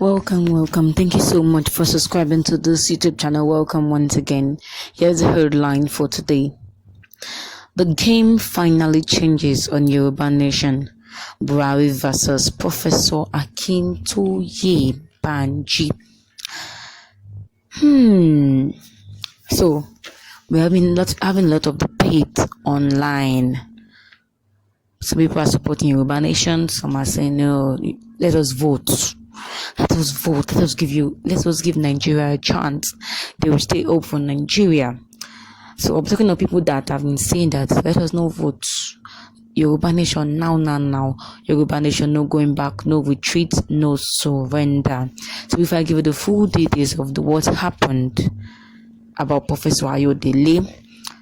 Welcome. Thank you so much for subscribing to this YouTube channel. Welcome once again. Here's the headline for today. The game finally changes on Yoruba Nation. Buhari versus Professor Akintoye Banji. So we have been having a lot of debate online. Some people are supporting Yoruba Nation. Some are saying, no, let us vote. Let us give Nigeria a chance. They will stay up for Nigeria. So I'm talking of people that have been saying that let us not vote. Yoruba Nation now. Yoruba Nation, no going back, no retreat, no surrender. So if I give you the full details of what happened about Professor Ayodele,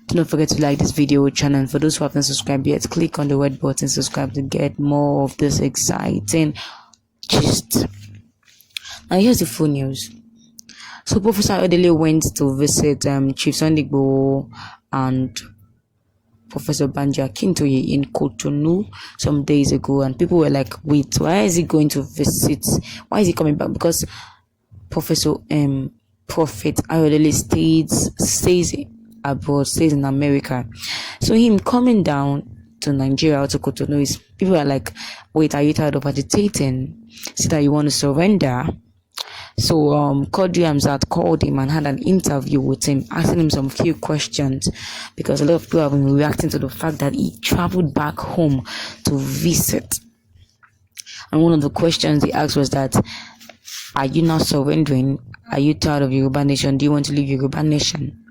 do not forget to like this video channel. And for those who haven't subscribed yet, click on the red button, subscribe to get more of this exciting gist. Now here's the full news. So Professor Ayodele went to visit Chief Igboho and Professor Banji Akintoye in Cotonou some days ago, and people were like, wait, why is he going to visit? Why is he coming back? Because Professor Prophet Ayodele stays abroad, stays in America. So him coming down to Nigeria or to Cotonou, is people are like, wait, are you tired of agitating? See that you want to surrender? So Quadri Hamzat called him and had an interview with him, asking him some few questions, because a lot of people have been reacting to the fact that he traveled back home to visit. And one of the questions he asked was that, are you not surrendering? Are you tired of Yoruba Nation? Do you want to leave Yoruba Nation?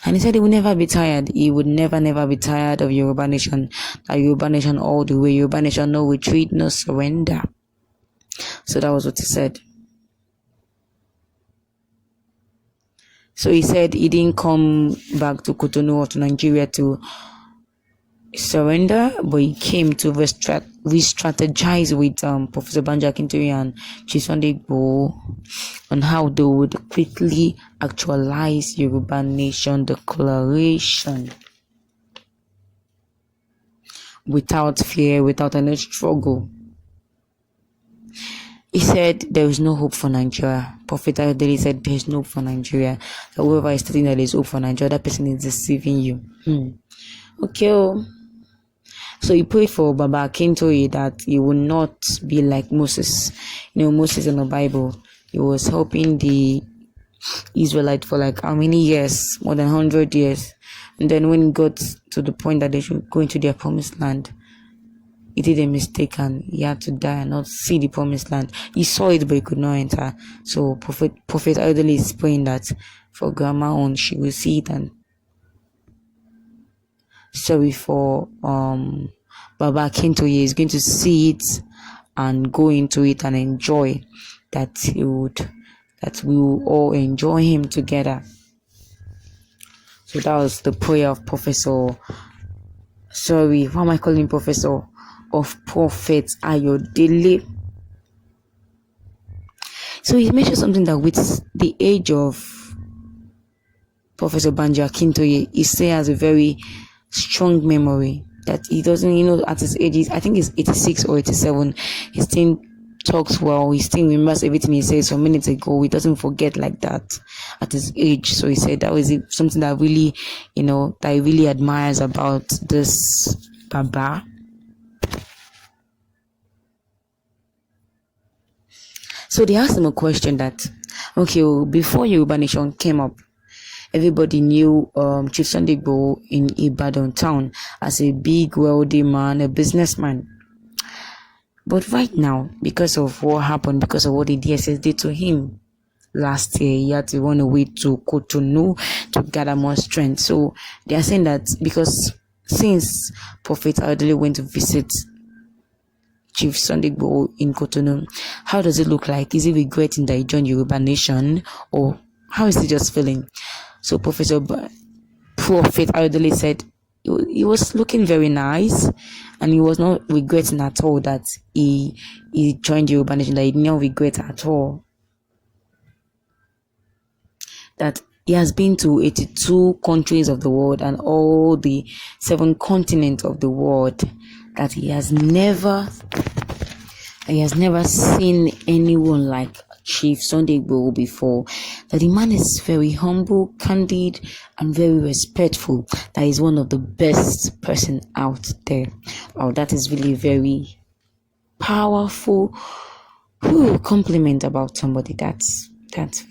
And he said he would never be tired. He would never be tired of Yoruba Nation. That Yoruba Nation all the way. Yoruba Nation, no retreat, no surrender. So that was what he said. So he said he didn't come back to Cotonou or to Nigeria to surrender, but he came to re-strategize with Professor Banji Akintoye and Chief Igboho on how they would quickly actualize Yoruba Nation declaration without fear, without any struggle. He said there is no hope for Nigeria. Prophet Ayodele said there is no hope for Nigeria. That whoever is stating that there is hope for Nigeria, that person is deceiving you. Okay. So he prayed for Baba Akintoye that he will not be like Moses. You know, Moses in the Bible, he was helping the Israelites for like how many years? More than 100 years. And then when he got to the point that they should go into their promised land, he did a mistake and he had to die and not see the promised land. He saw it, but he could not enter. So Prophet Ayodele is praying that for grandma on, she will see it, and sorry for Baba Akintoye is going to see it and go into it and enjoy that we will all enjoy him together. So that was the prayer of Professor. Sorry, why am I calling Professor? Of Prophet Ayodele. So he mentioned something that with the age of Professor Banji Akintoye, he still has a very strong memory, that he doesn't, at his age, I think he's 86 or 87, he still talks well, he still remembers everything he said some minutes ago. He doesn't forget like that at his age. So he said that was something that really, that he really admires about this Baba. So they asked him a question that, okay, before Yoruba Nation came up, everybody knew Chief Igboho in Ibadan town as a big, wealthy man, a businessman. But right now, because of what happened, because of what the DSS did to him last year, he had to run away to Cotonou to gather more strength. So they are saying that because since Prophet Ayodele went to visit Chief Igboho in Cotonou, how does it look like? Is he regretting that he joined Yoruba Nation, or how is he just feeling? So Prophet Ayodele said he was looking very nice, and he was not regretting at all that he joined Yoruba Nation, that he did not regret at all. That he has been to 82 countries of the world and all the 7 continents of the world, that he has never seen anyone like Chief Sunday Igboho before, that the man is very humble, candid, and very respectful. That is one of the best person out there. Wow, that is really very powerful compliment about somebody. That's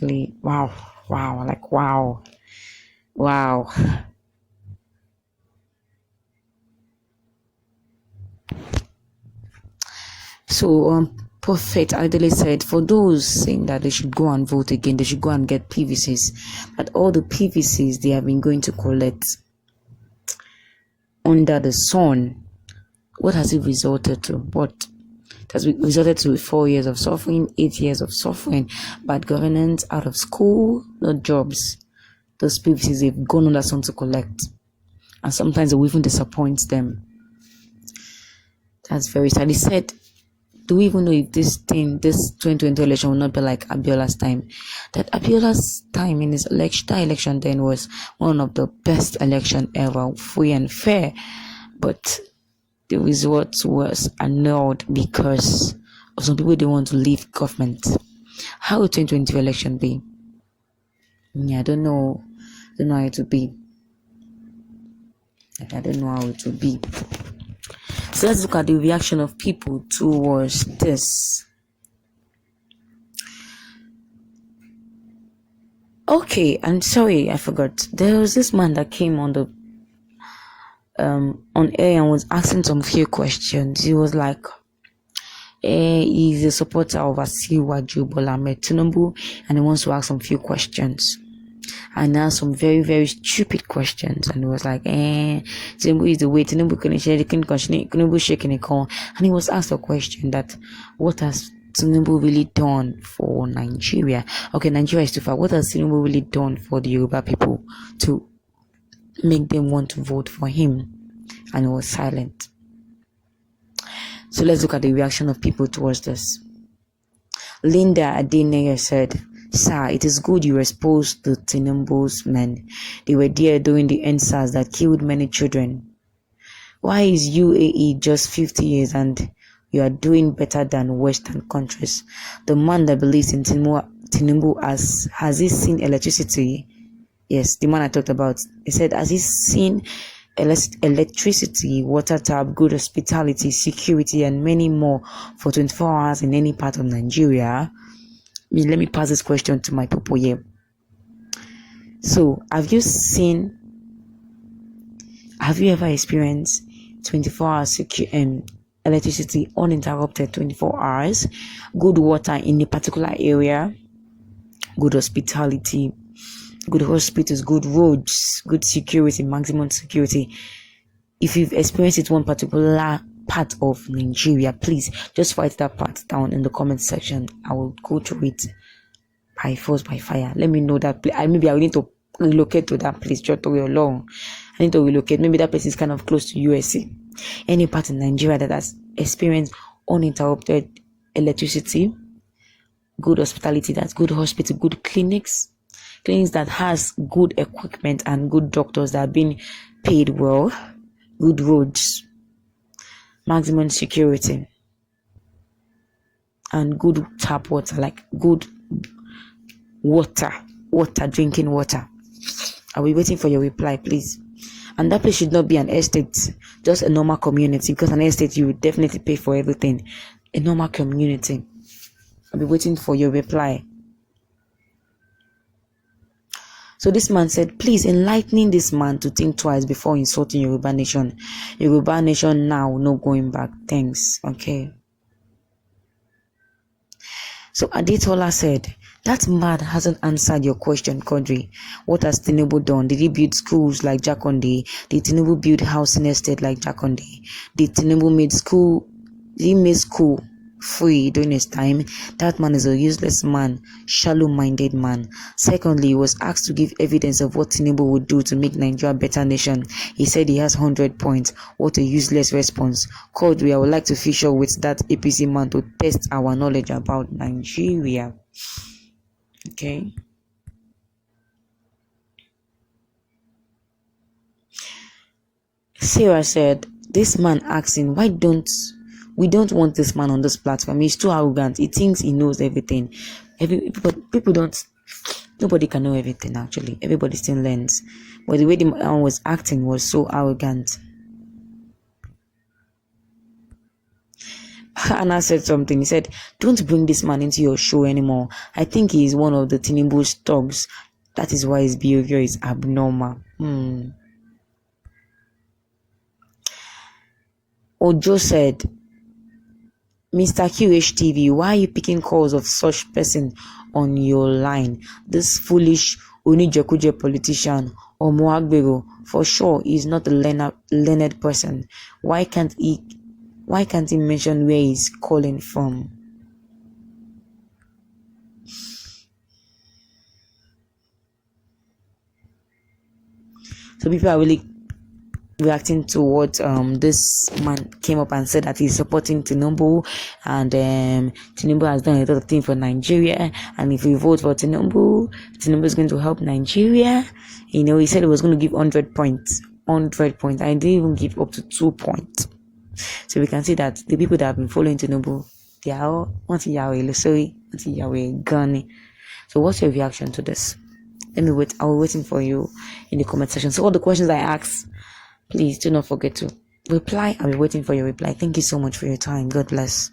really wow, like wow. So Prophet Adele said, for those saying that they should go and vote again, they should go and get PVCs, that all the PVCs they have been going to collect under the sun, what has it resulted to? What has resulted to 4 years of suffering, 8 years of suffering, bad governance, out of school, no jobs. Those PVCs they've gone under sun to collect, and sometimes it will even disappoint them. That's very sad. He said, do we even know if this 2020 election will not be like Abiola's time? That Abiola's time in his election then was one of the best election ever, free and fair. But the result was annulled because of some people they want to leave government. How will 2020 election be? Yeah, I don't know how it will be. I don't know how it will be. So let's look at the reaction of people towards this. Okay, I'm sorry, I forgot. There was this man that came on the on air and was asking some few questions. He was like, he's a supporter of Asiwaju Bola Ahmed Tinubu, and he wants to ask some few questions. And asked some very, very stupid questions, and he was like, Tinubu is the way, Tinubu Tinubu shaking a call. And he was asked a question that, what has Tinubu really done for Nigeria? Okay, Nigeria is too far. What has Tinubu really done for the Yoruba people to make them want to vote for him? And he was silent. So let's look at the reaction of people towards this. Linda Adeneya said, Sir, it is good you exposed the Tinubu's men. They were there during the NSAS that killed many children. Why is UAE just 50 years and you are doing better than Western countries? The man that believes in Tinubu has he seen electricity? Yes, the man I talked about. He said, has he seen electricity, water tap, good hospitality, security, and many more for 24 hours in any part of Nigeria? Let me pass this question to my people here. So, have you ever experienced 24 hours electricity uninterrupted 24 hours, good water in a particular area, good hospitality, good hospitals, good roads, good security, maximum security? If you've experienced it one particular part of Nigeria, please just write that part down in the comment section. I will go through it by force, by fire. Let me know that. Maybe I will need to relocate to that place. I need to relocate. Maybe that place is kind of close to USA. Any part in Nigeria that has experienced uninterrupted electricity, good hospitality, that's good hospital, good clinics that has good equipment and good doctors that are being paid well, good roads, maximum security, and good tap water, like good water, drinking water. I'll be waiting for your reply, please. And that place should not be an estate, just a normal community, because an estate you would definitely pay for everything. A normal community. I'll be waiting for your reply. So this man said, please enlightening this man to think twice before insulting Yoruba nation. Yoruba nation now, no going back. Thanks. Okay. So Adetola said, that man hasn't answered your question, Quadri. What has Tinubu done? Did he build schools like Jakonde? Did Tinubu build housing estate like Jakonde? Did Tinubu make school free during his time? That man is a useless man, shallow-minded man. Secondly, he was asked to give evidence of what Tinubu would do to make Nigeria a better nation. He said he has 100 points. What a useless response. Quadri, I would like to feature with that APC man to test our knowledge about Nigeria. Okay. Sarah said, this man asking, we don't want this man on this platform. He's too arrogant. He thinks he knows everything. People don't. Nobody can know everything. Actually, everybody still learns. But the way the man was acting was so arrogant. Anna said something. He said, "Don't bring this man into your show anymore. I think he is one of the Tinubu's thugs. That is why his behavior is abnormal." Ojo said, "Mr. QHTV, why are you picking calls of such person on your line? This foolish Onijekuje politician, Omoagbero, for sure is not a learned person. Why can't he mention where he's calling from?" So people are really reacting to what this man came up and said, that he's supporting Tinubu, and Tinubu has done a lot of things for Nigeria, and if we vote for Tinubu is going to help Nigeria. He said he was going to give 100 points. I didn't even give up to 2 points. So we can see that the people that have been following Tinubu, they are all anti-Yahweh. So what's your reaction to this? Let me wait. I will waiting for you in the comment section. So all the questions I asked, please do not forget to reply. I'll be waiting for your reply. Thank you so much for your time. God bless.